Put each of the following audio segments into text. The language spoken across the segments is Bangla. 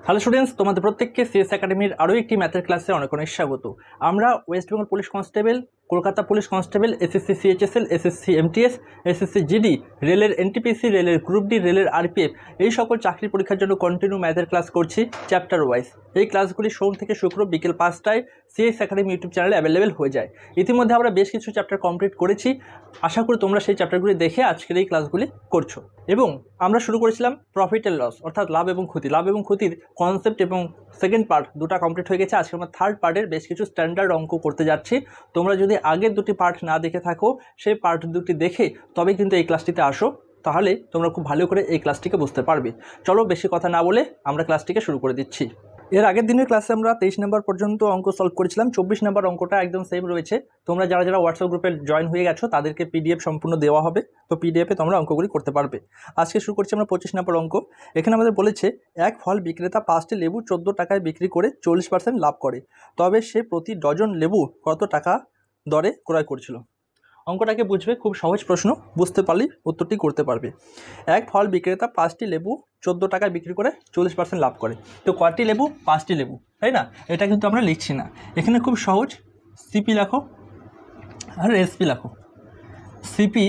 হ্যালো স্টুডেন্টস, তোমাদের প্রত্যেককে সিএস একাডেমির আরও একটি ম্যাথের ক্লাসে অনেক অনেক স্বাগত। আমরা West Bengal police constable, Kolkata police constable, SSC CHSL, SSC MTS, SSC GD, রেলের এনটিপিসি, রেলের গ্রুপ ডি, রেলের আরপিএফ এই সকল চাকরি পরীক্ষার জন্য কন্টিনিউ ম্যাথের ক্লাস করছি চ্যাপ্টার ওয়াইজ। এই ক্লাসগুলি সোম থেকে শুক্র বিকেল 5টায় সিএস একাডেমি ইউটিউব চ্যানেলে অ্যাভেলেবেল হয়ে যায়। ইতিমধ্যে আমরা বেশ কিছু চ্যাপ্টার কমপ্লিট করেছি, আশা করি তোমরা সেই চ্যাপ্টারগুলি দেখে আজকের এই ক্লাসগুলি করছো। এবং আমরা শুরু করেছিলাম প্রফিট অ্যান্ড লস, অর্থাৎ লাভ এবং ক্ষতি। লাভ এবং ক্ষতির কনসেপ্ট এবং সেকেন্ড পার্ট দুটো কমপ্লিট হয়ে গেছে। আজকে আমরা থার্ড পার্টের বেশ কিছু স্ট্যান্ডার্ড অঙ্ক করতে যাচ্ছি। তোমরা যদি আগের দুটি পার্ট না দেখে থাকো, সেই পার্ট দুটি দেখে তবে কিন্তু এই ক্লাসটিতে আসো, তাহলে তোমরা খুব ভালো করে এই ক্লাসটিকে বুঝতে পারবে। চলো বেশি কথা না বলে আমরা ক্লাসটিকে শুরু করে দিচ্ছি। এর আগের দিনের ক্লাসে আমরা 23 নম্বর পর্যন্ত অঙ্ক সলভ করেছিলাম। 24 নম্বর অঙ্কটা একদম সেম রয়েছে। তোমরা যারা যারা হোয়াটসঅ্যাপ গ্রুপে জয়েন হয়ে গেছো তাদেরকে পিডিএফ সম্পূর্ণ দেওয়া হবে, তো পিডিএফে তোমরা অঙ্কগুলি করতে পারবে। আজকে শুরু করছি আমরা 25 নম্বর অঙ্ক। এখানে আমাদের বলেছে এক ফল বিক্রেতা 5টি লেবু 14 টাকায় বিক্রি করে 40% লাভ করে, তবে সে প্রতি ডজন লেবু কত টাকা দরে ক্রয় করছিল। অঙ্কটাকে বুঝবে, খুব সহজ প্রশ্ন, বুঝতে পারলেই উত্তরটি করতে পারবে। এক ফল বিক্রেতা 5টি লেবু 14 টাকায় বিক্রি করে 40% লাভ করে। তো কয়টি লেবু? 5টি লেবু, তাই না? এটা কিন্তু আমরা লিখছি না, এখানে খুব সহজ। সিপি লেখো আর এসপি লেখো। সিপি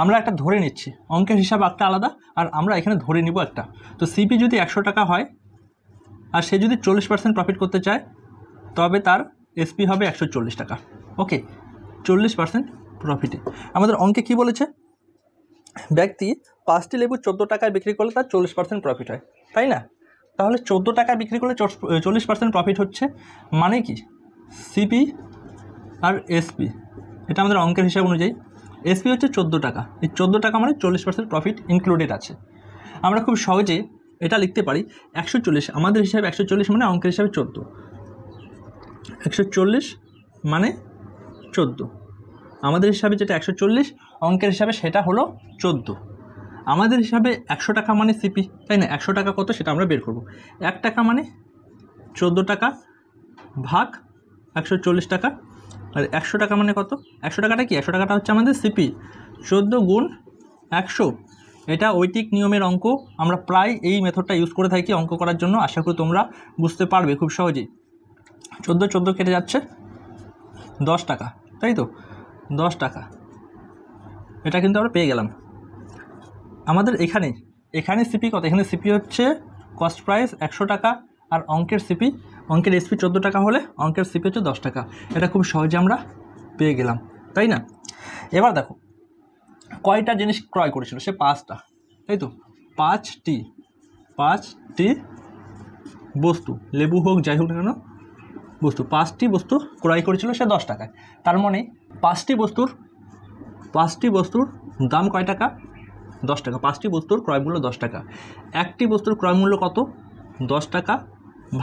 আমরা একটা ধরে নিচ্ছি, অঙ্কের হিসাব একটা আলাদা, আর আমরা এখানে ধরে নিব একটা। তো সিপি যদি 100 টাকা হয় আর সে যদি 40% প্রফিট করতে চায়, তবে তার এসপি হবে 140 টাকা। ওকে, 40% প্রফিটে। আমাদের অঙ্কে কি বলেছে? ব্যক্তি 5টি লেবু 14 টাকায় বিক্রি করলে তার 40% প্রফিট হয়, তাই না? তাহলে 14 টাকায় বিক্রি করলে 40% প্রফিট হচ্ছে, মানে কি সিপি আর এসপি, এটা আমাদের অঙ্কের হিসাব অনুযায়ী। এসপি হচ্ছে 14 টাকা, এই 14 টাকা মানে 40% প্রফিট ইনক্লুডেড আছে। আমরা খুব সহজে এটা লিখতে পারি 140, আমাদের হিসাবে 140 মানে অঙ্কের হিসাবে 14, 140 মানে 14, আমাদের হিসাবে যেটা 140, অঙ্কের হিসাবে সেটা হলো 14। আমাদের হিসাবে 100 টাকা মানে সিপি, তাই না? 100 টাকা কত সেটা আমরা বের করব। 1 টাকা মানে 14 টাকা ভাগ 140 টাকা, আর 100 টাকা মানে কত? 100 টাকাটা কি? 100 টাকাটা হচ্ছে আমাদের সিপি। 14 গুণ 100, এটা ঐটিক নিয়মের অঙ্ক। আমরা প্রায় এই মেথডটা ইউজ করে থাকি অঙ্ক করার জন্য, আশা করি তোমরা বুঝতে পারবে খুব সহজেই। 14 কেটে যাচ্ছে 10 টাকা, তাই তো? 10 টাকা, এটা কিন্তু আমরা পেয়ে গেলাম। আমাদের এখানে সিপি কত? এখানে সিপি হচ্ছে কস্ট প্রাইস 100 টাকা, আর অঙ্কের এসপি 14 টাকা হলে অঙ্কের সিপি হচ্ছে 10 টাকা। এটা খুব সহজে আমরা পেয়ে গেলাম, তাই না? এবার দেখো কয়টা জিনিস ক্রয় করেছিল সে? 5টা, তাই তো? 5টি বস্তু, লেবু হোক যাই হোক না কেন বস্তু, 5টি বস্তু ক্রয় করেছিল সে 10 টাকায়। তার মানে 5টি বস্তুর দাম কয় টাকা? 10 টাকা। 5টি বস্তুর ক্রয় মূল্য 10 টাকা। একটি বস্তুর ক্রয় মূল্য কত? 10 টাকা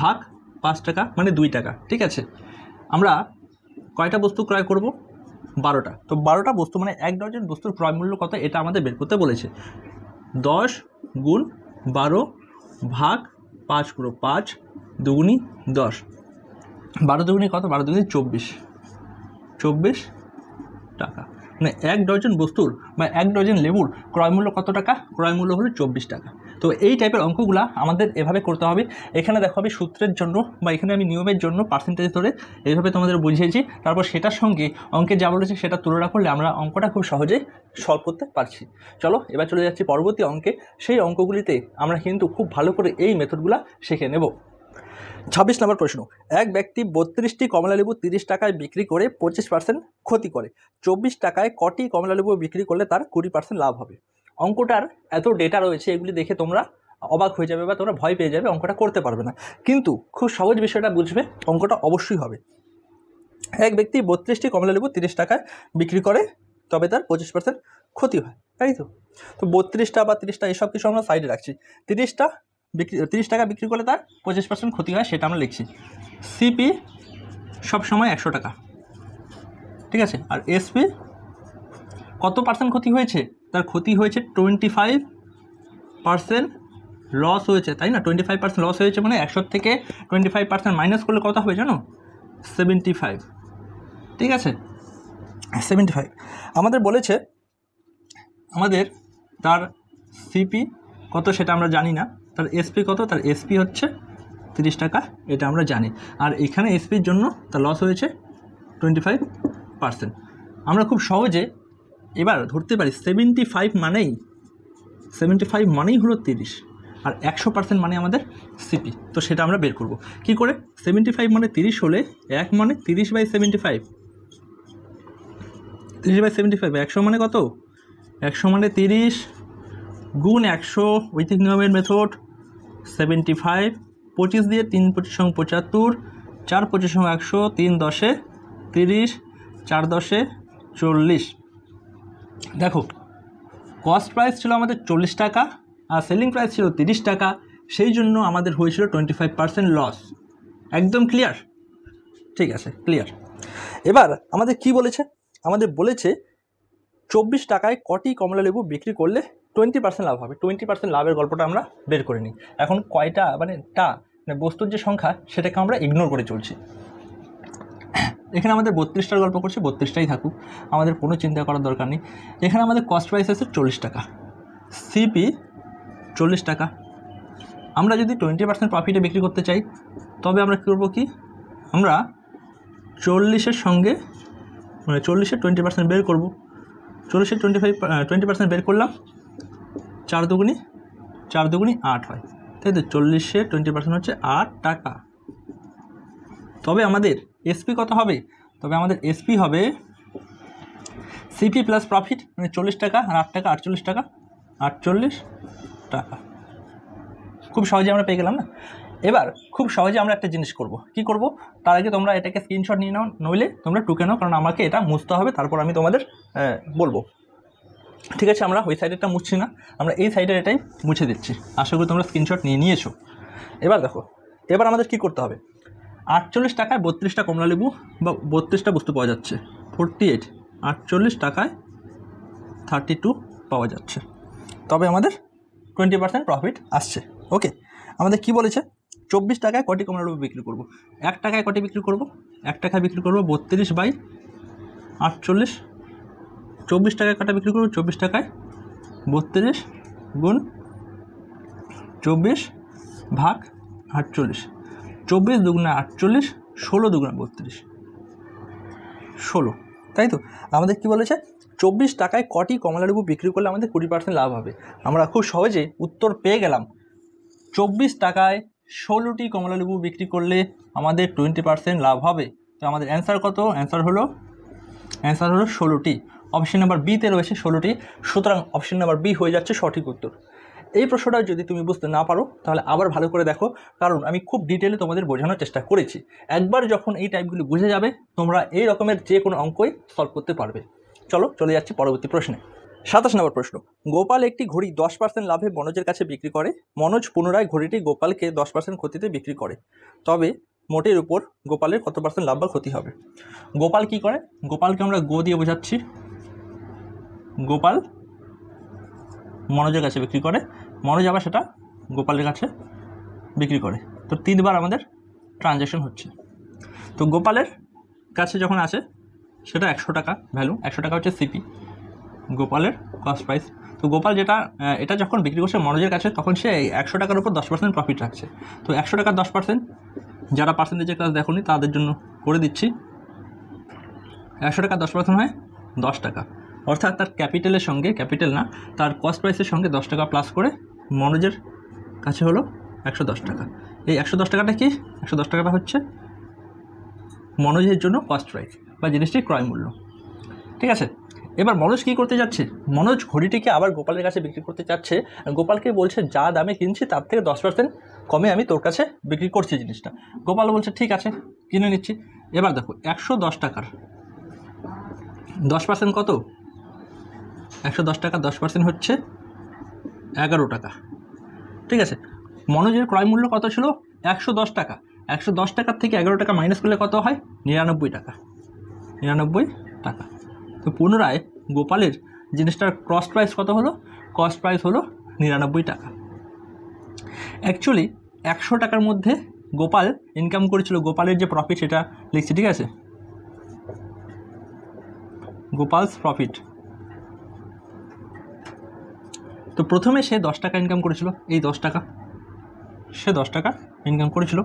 ভাগ 5 টাকা মানে 2 টাকা, ঠিক আছে? আমরা কয়টা বস্তু ক্রয় করব? 12টা। তো 12টা বস্তু মানে 1 ডজন বস্তুর ক্রয় মূল্য কত, এটা আমাদের বের করতে বলেছে। 10 গুণ 12 ভাগ 5 করো, 5 দুগুণী 10, 12 দুগুণী কত? 12 দুগুণী 24 টাকা। মানে 1 ডজন বস্তুর বা 1 ডজন লেবুর ক্রয় মূল্য কত টাকা? ক্রয় মূল্য হলো 24 টাকা। তো এই টাইপের অঙ্কগুলো আমাদের এভাবে করতে হবে। এখানে দেখো আমি সূত্রের জন্য বা এখানে আমি নিয়মের জন্য পার্সেন্টেজ ধরে এইভাবে তোমাদের বুঝিয়েছি, তারপর সেটার সঙ্গে অঙ্কে যা বলেছে সেটা তুলনা করলে আমরা অঙ্কটা খুব সহজেই সলভ করতে পারছি। চলো এবার চলে যাচ্ছি পরবর্তী অঙ্কে। সেই অঙ্কগুলিতে আমরা কিন্তু খুব ভালো করে এই মেথডগুলো শিখে নেব। 26 নম্বর প্রশ্ন। এক ব্যক্তি 32টি কমলালেবু 30 টাকায় বিক্রি করে 25% ক্ষতি করে। 24 টাকায় কটি কমলালেবু বিক্রি করলে তার 20% লাভ হবে। অঙ্কটার এত ডেটা রয়েছে, এগুলি দেখে তোমরা অবাক হয়ে যাবে বা তোমরা ভয় পেয়ে যাবে, অঙ্কটা করতে পারবে না। কিন্তু খুব সহজ বিষয়টা বুঝবে, অঙ্কটা অবশ্যই হবে। এক ব্যক্তি 32টি কমলালেবু 30 টাকায় বিক্রি করে, তবে তার 25% ক্ষতি হয়, তাই তো? তো 32টা বা 30টা এসব কিছু আমরা সাইডে রাখছি। 30 টাকা বিক্রি করলে তার 25% ক্ষতি হয়, সেটা আমরা লিখছি। সিপি সবসময় 100 টাকা, ঠিক আছে? আর এসপি কত পার্সেন্ট ক্ষতি হয়েছে? তার ক্ষতি হয়েছে 25% লস হয়েছে, তাই না? 25% লস হয়েছে মানে 100 থেকে 25% মাইনাস করলে কত হবে জানো? 75, ঠিক আছে? 75 আমাদের বলেছে, আমাদের তার সিপি কত সেটা আমরা জানি না, তার এসপি কত, তার এসপি হচ্ছে 30 টাকা, এটা আমরা জানি। আর এখানে এসপির জন্য তার লস হয়েছে 25%। আমরা খুব সহজে এবার ধরতে পারি 75 মানেই হলো 30, আর 100% মানে আমাদের সিপি। তো সেটা আমরা বের করব কি করে। 75 মানে 30 হলে 1 মানে 30/75, 30/75, 100 মানে কত, 100 মানে 30 গুণ 100 ঐকিক নিয়মের মেথড 75, 25 দিয়ে 3 25 75, 4 25 100, 3 10 30, 4 10 40। দেখো কস্ট প্রাইস ছিল আমাদের 40 টাকা আর সেলিং প্রাইস ছিল 30 টাকা, সেই জন্য আমাদের হয়েছিল 25% লস। একদম ক্লিয়ার? ঠিক আছে, ক্লিয়ার। এবার আমাদের কি বলেছে, আমাদের বলেছে 24 টাকায় কটি কমলা লেবু বিক্রি করলে 20% লাভ হবে। 20% লাভের গল্পটা আমরা বের করে নিই। এখন কয়টা মানে বস্তুর যে সংখ্যা সেটাকে আমরা ইগনোর করে চলছি। এখানে আমাদের 32টার গল্প করছে, 32টাই থাকুক, আমাদের কোনো চিন্তা করার দরকার নেই। এখানে আমাদের কস্ট প্রাইস আছে 40 টাকা, সিপি 40 টাকা। আমরা যদি 20% প্রফিটে বিক্রি করতে চাই তবে আমরা কী করবো, কি আমরা 40-এর সঙ্গে মানে 40-এর 20% বের করবো। 40-এর 20% বের করলাম, 4 দুগুণি 8 হয়, তাই তো। 40-এর 20% হচ্ছে 8 টাকা। তবে আমাদের এসপি কত হবে, তবে আমাদের এসপি হবে সিপি প্লাস প্রফিট, মানে 40 টাকা আর 8 টাকা 48 টাকা, 48 টাকা। খুব সহজে আমরা পেয়ে গেলাম না। এবার খুব সহজে আমরা একটা জিনিস করব, কি করব, তার আগে তোমরা এটাকে স্ক্রিনশট নিয়ে নাও, নইলে তোমরা টুকে নাও, কারণ আমাকে এটা মুছতে হবে, তারপর আমি তোমাদের বলবো। ঠিক আছে, আমরা ওই সাইডেরটা মুছছি না, আমরা এই সাইডের এটাই মুছে দিচ্ছি। আশা করি তোমরা স্ক্রিনশট নিয়ে নিয়েছো। এবার দেখো, এবার আমাদের কি করতে হবে। 48 টাকায় 32টা কমলা লেবু বা 32টা বস্তু পাওয়া যাচ্ছে, 48, 48 টাকায় 32 পাওয়া যাচ্ছে, তবে আমাদের 20% প্রফিট আসছে। ওকে, আমাদের কি বলেছে, 24 টাকায় কটি কমলা লেবু বিক্রি করব। 1 টাকায় কটি বিক্রি করব, 1 টাকায় বিক্রি করব 32/48। 24 টাকায় কটা বিক্রি করব, 24 টাকায় 32 গুণ 24/48, 24 দুগুণে 48, 16 দুগুণে 32, 16, তাই তো। আমাদের কি বলেছে, 24 টাকায় কটি কমলা লেবু বিক্রি করলে আমাদের 20% লাভ হবে। আমরা খুব সহজে উত্তর পেয়ে গেলাম। 24 টাকায় 16টি কমলা লেবু বিক্রি করলে আমাদের 20% লাভ হবে। তো আমাদের অ্যান্সার কত, অ্যান্সার হলো 16টি। অপশন নাম্বার বিতে রয়েছে 16টি, সুতরাং অপশন নাম্বার বি হয়ে যাচ্ছে সঠিক উত্তর। এই প্রশ্নটা যদি তুমি বুঝতে না পারো তাহলে আবার ভালো করে দেখো, কারণ আমি খুব ডিটেলে তোমাদের বোঝানোর চেষ্টা করেছি। একবার যখন এই টাইপগুলি বুঝে যাবে তোমরা এই রকমের যে কোনো অঙ্কই সলভ করতে পারবে। চলো চলে যাচ্ছি পরবর্তী প্রশ্নে। 27 নম্বর প্রশ্ন, গোপাল একটি ঘড়ি 10% লাভে মনোজের কাছে বিক্রি করে। মনোজ পুনরায় ঘড়িটি গোপালকে 10% ক্ষতিতে বিক্রি করে, তবে মোটের উপর গোপালের কত % লাভ বা ক্ষতি হবে। গোপাল কি করে, গোপালকে আমরা গো দিয়ে বোঝাচ্ছি। গোপাল মনোজের কাছে বিক্রি করে, মনোজ আবার সেটা গোপালের কাছে বিক্রি করে। তো 3 বার আমাদের ট্রানজ্যাকশন হচ্ছে। তো গোপালের কাছে যখন আসে সেটা 100 টাকা ভ্যালু, 100 টাকা হচ্ছে সিপি, গোপালের কস্ট প্রাইস। তো গোপাল এটা যখন বিক্রি করছে মনোজের কাছে, তখন সে 100 টাকার উপর 10% প্রফিট রাখছে। তো 100 টাকার 10%, যারা পার্সেন্টেজের ক্লাস দেখোনি তাদের জন্য করে দিচ্ছি। 100 টাকা 10% হয় 10 টাকা, অর্থাৎ তার ক্যাপিটালের সঙ্গে, ক্যাপিটাল না, তার কস্ট প্রাইসের সঙ্গে 10 টাকা প্লাস করে মনোজের কাছে হলো 110 টাকা। এই 110 টাকাটা কি, 110 টাকাটা হচ্ছে মনোজের জন্য কস্ট প্রাইস বা জিনিসটির ক্রয় মূল্য। ঠিক আছে, এবার মনোজ কী করতে যাচ্ছে, মনোজ ঘড়িটিকে আবার গোপালের কাছে বিক্রি করতে চাচ্ছে। গোপালকে বলছে যা দামে কিনছি তার থেকে 10% কমে আমি তোর কাছে বিক্রি করছি জিনিসটা। গোপাল বলছে ঠিক আছে, কিনে নিচ্ছি। এবার দেখো 110 টাকার 10% কত, 110 টাকা 10% হচ্ছে 11 টাকা। ঠিক আছে, মনোজের ক্রয় মূল্য কত ছিল, 110 টাকা। 110 টাকার থেকে 11 টাকা মাইনাস করলে কত হয়, 99 টাকা। 99 টাকা। তো পুনরায় গোপালের জিনিসটার কস্ট প্রাইস কত হলো, কস্ট প্রাইস হলো 99 টাকা। অ্যাকচুয়ালি 100 টাকার মধ্যে গোপাল ইনকাম করেছিল, গোপালের যে প্রফিট সেটা লিখছি। ঠিক আছে, গোপালস প্রফিট। তো প্রথমে সে 10 টাকা ইনকাম করেছিল, এই 10 টাকা, সে 10 টাকা ইনকাম করেছিল।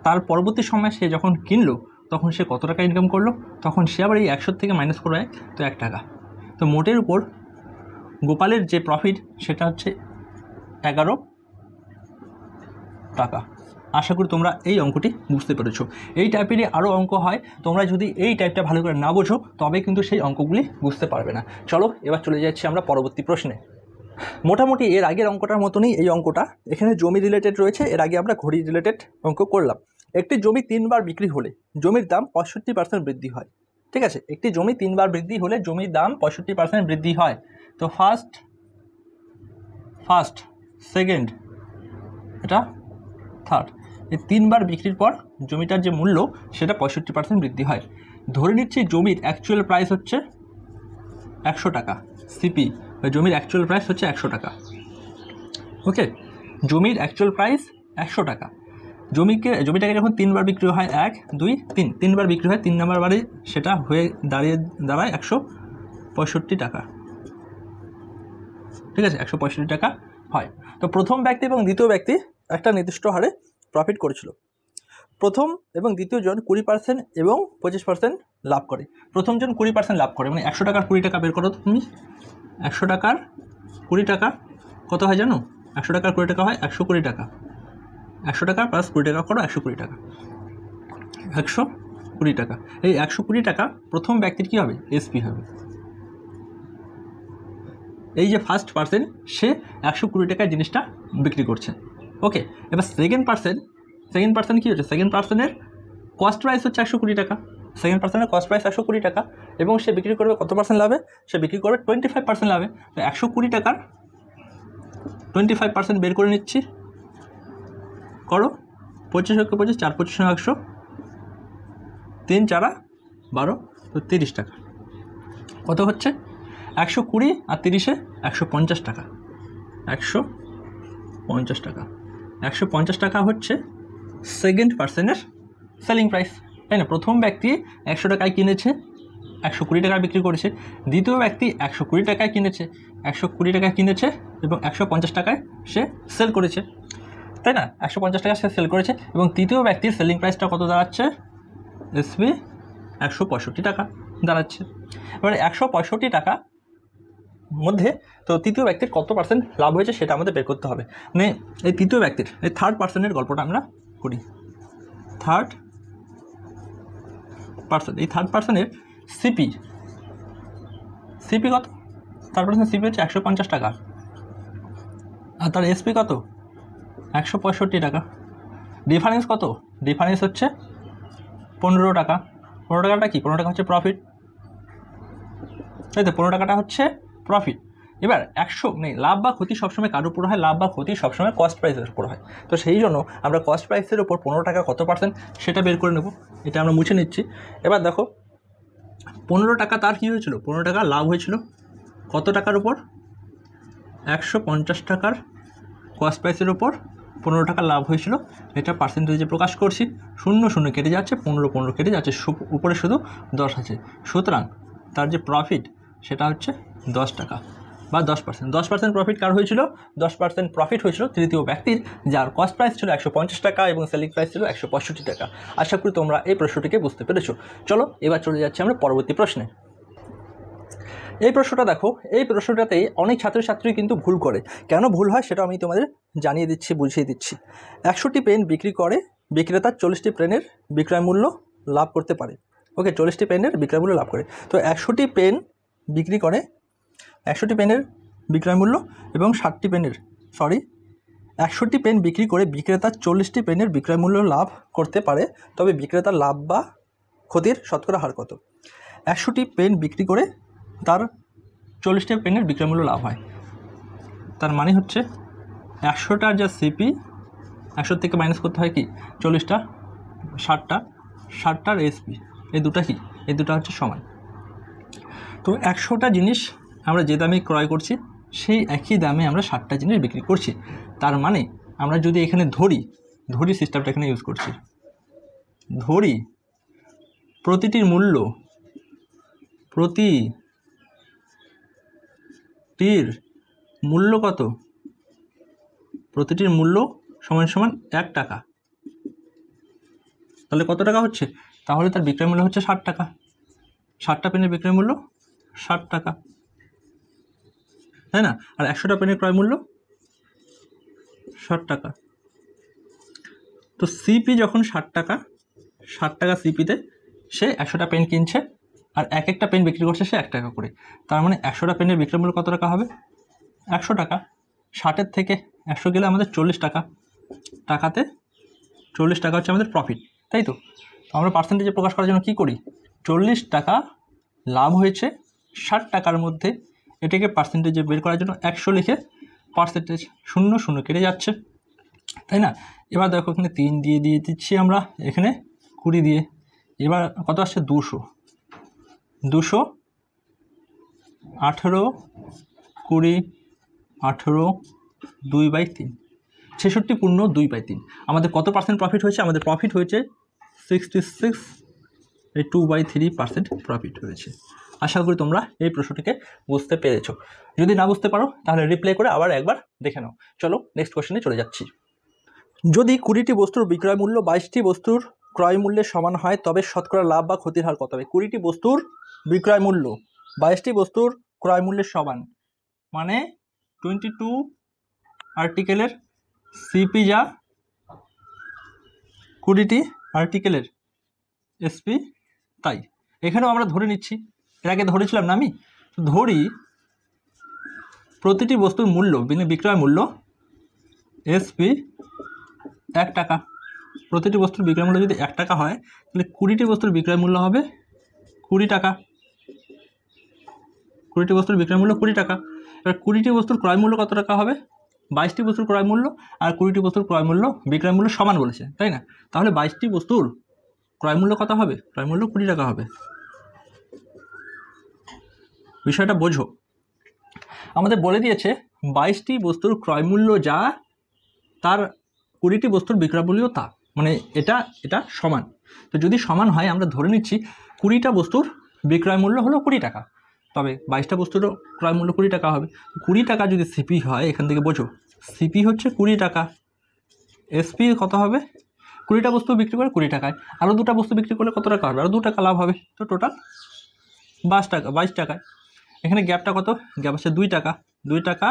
তার পরবর্তী সময় সে যখন কিনলো তখন সে কত টাকা ইনকাম করলো, তখন সে আবার এই 100 থেকে মাইনাস করবে 1, তো 1 টাকা। তো মোটের উপর গোপালের যে প্রফিট সেটা হচ্ছে 11 টাকা। আশা করি তোমরা এই অঙ্কটি বুঝতে পেরেছো। এই টাইপেরই আরও অঙ্ক হয়, তোমরা যদি এই টাইপটা ভালো করে না বোঝো তবে কিন্তু সেই অঙ্কগুলি বুঝতে পারবে না। চলো এবার চলে যাচ্ছি আমরা পরবর্তী প্রশ্নে। মোটামুটি এর আগের অঙ্কটার মতনই এই অঙ্কটা, এখানে জমি রিলেটেড রয়েছে। এর আগে আমরা ঘড়ি রিলেটেড অঙ্ক করলাম। একটি জমি 3 বার বিক্রি হলে জমির দাম 65% বৃদ্ধি হয়। ঠিক আছে, একটি জমি 3 বার বৃদ্ধি হলে জমির দাম 65% বৃদ্ধি হয়। তো ফার্স্ট, সেকেন্ড, এটা থার্ড, এই 3 বার বিক্রির পর জমিটার যে মূল্য সেটা 65% বৃদ্ধি হয়। ধরে নিচ্ছি জমির অ্যাকচুয়াল প্রাইস হচ্ছে 100 টাকা, সিপি জমির অ্যাকচুয়াল প্রাইস হচ্ছে 100 টাকা। ওকে, জমির অ্যাকচুয়াল প্রাইস 100 টাকা। জমিটাকে যখন 3 বার বিক্রি হয়, 1, 2, 3 বার বিক্রি হয়, 3 নম্বর বারে সেটা হয়ে দাঁড়ায় 165 টাকা। ঠিক আছে, 165 টাকা হয়। তো প্রথম ব্যক্তি এবং দ্বিতীয় ব্যক্তি একটা নির্দিষ্ট হারে প্রফিট করেছিল। প্রথম এবং দ্বিতীয় জন 20% এবং 25% লাভ করে। প্রথম জন 20% লাভ করে, মানে 100 টাকার 20 টাকা বের করো তুমি। 100 টাকার 20 টাকা কত হয় জানো? 100 টাকার 20 টাকা হয় 120 টাকা। 100 টাকা প্লাস 20 টাকা করো 120 টাকা। 120 টাকা। এই 120 টাকা প্রথম ব্যক্তির কী হবে? এসপি হবে। এই যে ফার্স্ট পার্সন সে 120 টাকায় জিনিসটা বিক্রি করছে। ওকে, এবার সেকেন্ড পার্সন কী হচ্ছে? সেকেন্ড পার্সনের কস্ট প্রাইস হচ্ছে 120 টাকা। সেকেন্ড পার্সনের কস্ট প্রাইস 120 টাকা এবং সে বিক্রি করবে কত পার্সেন্ট লাভে? সে বিক্রি করবে 25% লাভে। তো 120 টাকার 25% বের করে নিচ্ছি, করো 25 × 25, 4 × 25 = 100, 3 × 4 = 12, তো 30 টাকা। কত হচ্ছে? 120 আর 30-এ 150 টাকা। 150 টাকা। 150 টাকা হচ্ছে সেকেন্ড পার্সনের সেলিং প্রাইস, তাই না? প্রথম ব্যক্তি 100 টাকায় কিনেছে, 120 টাকায় বিক্রি করেছে। দ্বিতীয় ব্যক্তি 120 টাকায় কিনেছে, 120 টাকায় কিনেছে এবং 150 টাকায় সে সেল করেছে, তাই না? 150 টাকা সে সেল করেছে এবং তৃতীয় ব্যক্তির সেলিং প্রাইসটা কত দাঁড়াচ্ছে? এসপি 165 টাকা দাঁড়াচ্ছে। এবারে 165 টাকা মধ্যে তো তৃতীয় ব্যক্তির কত পার্সেন্ট লাভ হয়েছে সেটা আমাদের বের করতে হবে। মানে এই তৃতীয় ব্যক্তির, এই থার্ড পার্সনের গল্পটা আমরা করি। থার্ড পার্সন, এই থার্ড পার্সনের সিপি কত? থার্ড পার্সনের সিপি হচ্ছে 150 টাকা আর তার এসপি কত? 165 টাকা। ডিফারেন্স কত? ডিফারেন্স হচ্ছে 15 টাকা। 15 টাকাটা কি? 15 টাকা হচ্ছে প্রফিট, তাই তো? 15 টাকাটা হচ্ছে প্রফিট। এবার 100 নেই, লাভ বা ক্ষতি সবসময় কার উপর হয়? লাভ বা ক্ষতি সবসময় কস্ট প্রাইসের উপর হয়। তো সেই জন্য আমরা কস্ট প্রাইসের উপর 15 টাকা কত পার্সেন্ট সেটা বের করে নেব। এটা আমরা মুছে নিচ্ছি। এবার দেখো 15 টাকা তার কী হয়েছিল? 15 টাকা লাভ হয়েছিল কত টাকার উপর? 150 টাকার কস্ট প্রাইসের উপর 15 টাকা লাভ হয়েছিল। এটা পার্সেন্টেজে প্রকাশ করছি। 0 কেটে যাচ্ছে, 15 কেটে যাচ্ছে, উপরে শুধু 10 আছে। সুতরাং তার যে প্রফিট সেটা হচ্ছে 10 টাকা বা 10%। 10% প্রফিট কার হয়েছিল? 10% প্রফিট হয়েছিল তৃতীয় ব্যক্তির, যার কস্ট প্রাইস ছিল 150 টাকা এবং সেলিং প্রাইস ছিল 165 টাকা। আশা করি তোমরা এই প্রশ্নটিকে বুঝতে পেরেছো। চলো এবার চলে যাচ্ছি আমরা পরবর্তী প্রশ্নে। এই প্রশ্নটা দেখো, এই প্রশ্নটাতেই অনেক ছাত্রছাত্রী কিন্তু ভুল করে। কেন ভুল হয় সেটা আমি তোমাদের জানিয়ে দিচ্ছি, বুঝিয়ে দিচ্ছি। 100টি পেন বিক্রি করে বিক্রেতা 40টি পেনের বিক্রয় মূল্য লাভ করতে পারে। ওকে, 40টি পেনের বিক্রয় মূল্য লাভ করে। তো 100টি পেন বিক্রি করে, 100টি পেনের বিক্রয় মূল্য এবং 100টি পেন বিক্রি করে বিক্রেতা 40টি পেনের বিক্রয় মূল্য লাভ করতে পারে, তবে বিক্রেতার লাভ বা ক্ষতির শতকরা হার কত? 100টি পেন বিক্রি করে তার 40টা পেনের বিক্রয় মূল্য লাভ হয়। তার মানে হচ্ছে 100টার যা সিপি, 100 থেকে মাইনাস করতে হয় কি 40টা, 60টার এসপি, এই দুটা কি? এই দুটা হচ্ছে সমান। তো 100টা জিনিস আমরা যে দামে ক্রয় করছি সেই একই দামে আমরা 60টা জিনিস বিক্রি করছি। তার মানে আমরা যদি এখানে ধরি সিস্টেমটা এখানে ইউজ করছি, ধরি প্রতিটির মূল্য, প্রতিটির মূল্য কত? প্রতিটির মূল্য সমান সমান 1 টাকা, তাহলে কত টাকা হচ্ছে? তাহলে তার বিক্রয় মূল্য হচ্ছে 60 টাকা। 60টা পেনের বিক্রয় মূল্য 60 টাকা, তাই না? আর 100টা পেনের ক্রয় মূল্য 60 টাকা। তো সিপি যখন 60 টাকা, 60 টাকা সিপিতে সে 100টা পেন কিনছে, আর এক একটা পেন বিক্রি করছে সে 1 টাকা করে। তার মানে 100টা পেনের বিক্রয় মূল্য কত টাকা হবে? 100 টাকা। 60-এর থেকে 100 গেলে আমাদের 40 টাকা, টাকাতে 40 টাকা হচ্ছে আমাদের প্রফিট, তাই তো? তো আমরা পার্সেন্টেজে প্রকাশ করার জন্য কী করি? 40 টাকা লাভ হয়েছে 60 টাকার মধ্যে, এটাকে পার্সেন্টেজে বের করার জন্য 100 লিখে পার্সেন্টেজ 0 0 কেটে যাচ্ছে, তাই না? এবার দেখো এখানে 3 দিয়ে দিচ্ছি আমরা, এখানে 20 দিয়ে, এবার কত আসছে? 200, 18, 20, 18, 2/3, 66 পূর্ণ 2/3। আমাদের কত পার্সেন্ট প্রফিট হয়েছে? আমাদের প্রফিট হয়েছে 66, এই 2/3% প্রফিট হয়েছে। আশা করি তোমরা এই প্রশ্নটিকে বুঝতে পেরেছো। যদি না বুঝতে পারো তাহলে রিপ্লে করে আবার একবার দেখে নাও। চলো নেক্সট কোশ্চেনে চলে যাচ্ছি। যদি 20টি বস্তুর বিক্রয় মূল্য 22টি বস্তুর ক্রয় মূল্যের সমান হয় তবে শতকরা লাভ বা ক্ষতির হার কত হবে? 20টি বস্তুর বিক্রয় মূল্য 22টি বস্তুর ক্রয় মূল্যের সমান, মানে 22 আর্টিকেলের সিপি যা 20টি আর্টিকেলের এসপি তাই। এখানেও আমরা ধরে নিচ্ছি, এর আগে ধরেছিলাম না আমি, ধরি প্রতিটি বস্তুর মূল্য বিক্রয় মূল্য এসপি 1 টাকা। প্রতিটি বস্তুর বিক্রয় মূল্য যদি 1 টাকা হয় তাহলে 20টি বস্তুর বিক্রয় মূল্য হবে 20 টাকা। 20টি বস্তুর বিক্রয় মূল্য 20 টাকা। এবার 20টি বস্তুর ক্রয় মূল্য কত টাকা হবে? 22টি বস্তুর ক্রয় মূল্য আর 20টি বস্তুর ক্রয় মূল্য বিক্রয় মূল্য সমান বলেছে, তাই না? তাহলে 22টি বস্তুর ক্রয় মূল্য কত হবে? ক্রয় মূল্য 20 টাকা হবে। বিষয়টা বোঝো। আমাদের বলে দিয়েছে 22টি বস্তুর ক্রয় মূল্য যা, তার 20টি বস্তুর বিক্রয় মূল্যও তা, মানে এটা সমান। তো যদি সমান হয় আমরা ধরে নিচ্ছি 20টা বস্তুর বিক্রয় মূল্য হলো 20 টাকা, তবে 22টা বস্তুরও ক্রয় মূল্য 20 টাকা হবে। 20 টাকা যদি সিপি হয়, এখান থেকে বোঝো সিপি হচ্ছে 20 টাকা, এসপি কত হবে? 20টা বস্তু বিক্রি করে 20 টাকায়, আরও 2টা বস্তু বিক্রি করলে কত টাকা হবে? আরও 2 টাকা লাভ হবে, তো টোটাল 22 টাকায়। এখানে গ্যাপটা কত? গ্যাপ আছে 2 টাকা, 2 টাকা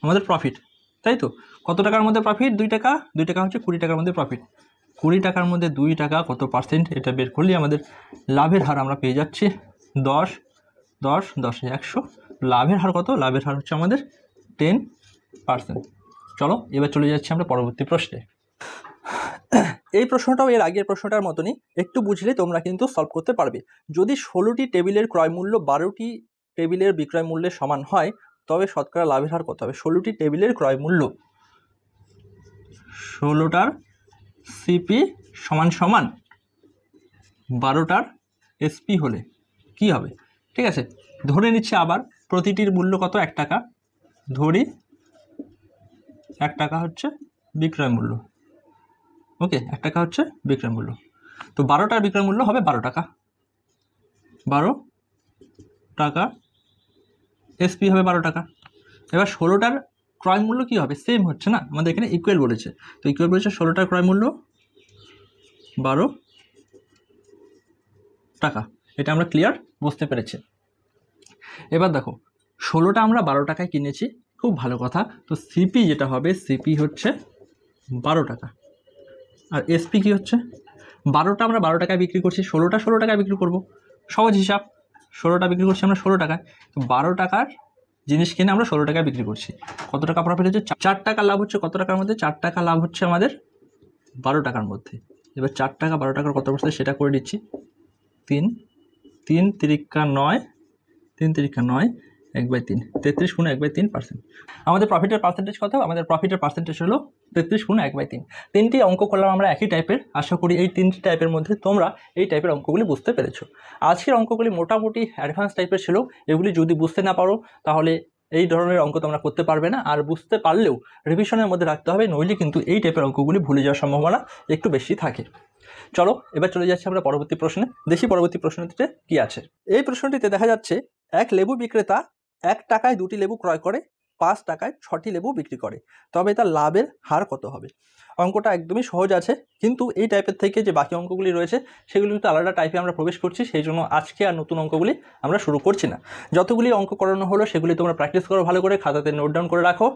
আমাদের প্রফিট, তাই তো? কত টাকার মধ্যে প্রফিট? 2 টাকা, 2 টাকা হচ্ছে 20 টাকার মধ্যে প্রফিট। 20 টাকার মধ্যে 2 টাকা কত পার্সেন্ট? এটা বের করলে আমাদের লাভের হার আমরা পেয়ে যাচ্ছি 10, 10, 10, 100। লাভের হার কত? লাভের হার হচ্ছে আমাদের 10%। চলো এবার চলে যাচ্ছি আমরা পরবর্তী প্রশ্নে। এই প্রশ্নটাও এর আগের প্রশ্নটার মতনই, একটু বুঝলে তোমরা কিন্তু সলভ করতে পারবে। যদি 16টি টেবিলের ক্রয় মূল্য 12টি টেবিলের বিক্রয় মূল্যের সমান হয় তবে শতকরা লাভের হার কত হবে? 16টি টেবিলের ক্রয় মূল্য, 16টার সিপি সমান সমান 12টার এসপি হলে কি হবে? ঠিক আছে, ধরে নিচ্ছি আবার প্রতিটির মূল্য কত? 1 টাকা। ধরি 1 টাকা হচ্ছে বিক্রয় মূল্য, ওকে, 1 টাকা হচ্ছে বিক্রয় মূল্য। তো 12টার বিক্রয় মূল্য হবে 12 টাকা, 12 টাকা, এসপি হবে 12 টাকা। এবার 16টার ক্রয় মূল্য কী হবে? সেম হচ্ছে না, আমাদের এখানে ইকুয়াল বলেছে, তো ইকুয়াল বলেছে 16টার ক্রয় মূল্য 12 টাকা। এটা আমরা ক্লিয়ার বুঝতে পেরেছি। এবার দেখো 16টা আমরা 12 টাকায় কিনেছি, খুব ভালো কথা। তো সিপি যেটা হবে, সিপি হচ্ছে 12 টাকা, আর এসপি কী হচ্ছে? 12টা আমরা 12 টাকায় বিক্রি করছি, 16টা 16 টাকায় বিক্রি করব, সহজ হিসাব। 16টা বিক্রি করছি আমরা 16 টাকায়, তো 12 টাকার জিনিস কিনে আমরা 16 টাকায় বিক্রি করছি। কত টাকা প্রফিট হচ্ছে? 4 টাকা লাভ হচ্ছে। কত টাকার মধ্যে? 4 টাকা লাভ হচ্ছে আমাদের 12 টাকার মধ্যে। এবার 4 টাকা 12 টাকার কত বসতে সেটা করে দিচ্ছি। 3, 3 তিরিকা 9, 3 তিরিকা 9, 1/3, 33 গুণ 1/3%। আমাদের প্রফিটের পার্সেন্টেজ কত? আমাদের প্রফিটের পার্সেন্টেজ হলো 33 গুণ 1/3। 3টি অঙ্ক করলাম আমরা একই টাইপের। আশা করি এই 3টি টাইপের মধ্যে তোমরা এই টাইপের অঙ্কগুলি বুঝতে পেরেছো। আজকের অঙ্কগুলি মোটামুটি অ্যাডভান্স টাইপের ছিল। এগুলি যদি বুঝতে না পারো তাহলে এই ধরনের অঙ্ক তোমরা করতে পারবে না, আর বুঝতে পারলেও রিভিশনের মধ্যে রাখতে হবে, নইলে কিন্তু এই টাইপের অঙ্কগুলি ভুলে যাওয়ার সম্ভাবনা একটু বেশি থাকে। চলো এবার চলে যাচ্ছি আমরা পরবর্তী প্রশ্নে। দেখি পরবর্তী প্রশ্নটিতে কি আছে। এই প্রশ্নটিতে দেখা যাচ্ছে এক লেবু বিক্রেতা 1 টাকায় 2টি লেবু ক্রয় করে 5 টাকায় 6টি লেবু বিক্রি করে, তবে তার লাভের হার কত হবে? অঙ্কটা একদমই সহজ আছে, কিন্তু এই টাইপের থেকে যে বাকি অঙ্কগুলি রয়েছে সেগুলি কিন্তু আলাদা টাইপে আমরা প্রবেশ করছি, সেই জন্য আজকে আর নতুন অঙ্কগুলি আমরা শুরু করছি না। যতগুলি অঙ্ক করানো হলো সেগুলি তোমরা প্র্যাকটিস করো ভালো করে, খাতাতে নোট ডাউন করে রাখো,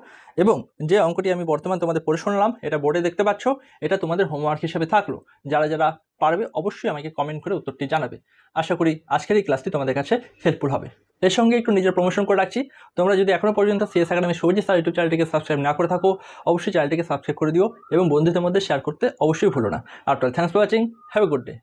এবং যে অঙ্কটি আমি বর্তমান তোমাদের পড়ে শোনালাম এটা বোর্ডে দেখতে পাচ্ছ, এটা তোমাদের হোমওয়ার্ক হিসেবে থাকলো। যারা যারা পারবে অবশ্যই আমাকে কমেন্ট করে উত্তরটি জানাবে। আশা করি আজকের এই ক্লাসটি তোমাদের কাছে হেল্পফুল হবে। এর সঙ্গে একটু নিজের প্রমোশন করে রাখছি, তোমরা যদি এখনও পর্যন্ত CS academy Soujit sir YouTube চ্যানেলটিকে সাবস্ক্রাইব না করে থাকো, অবশ্যই চ্যানেলটিকে সাবস্ক্রাইব করে দিও এবং বন্ধুদের মধ্যে শেয়ার করতে অবশ্যই ভুলো না। After thanks for watching, have a good day.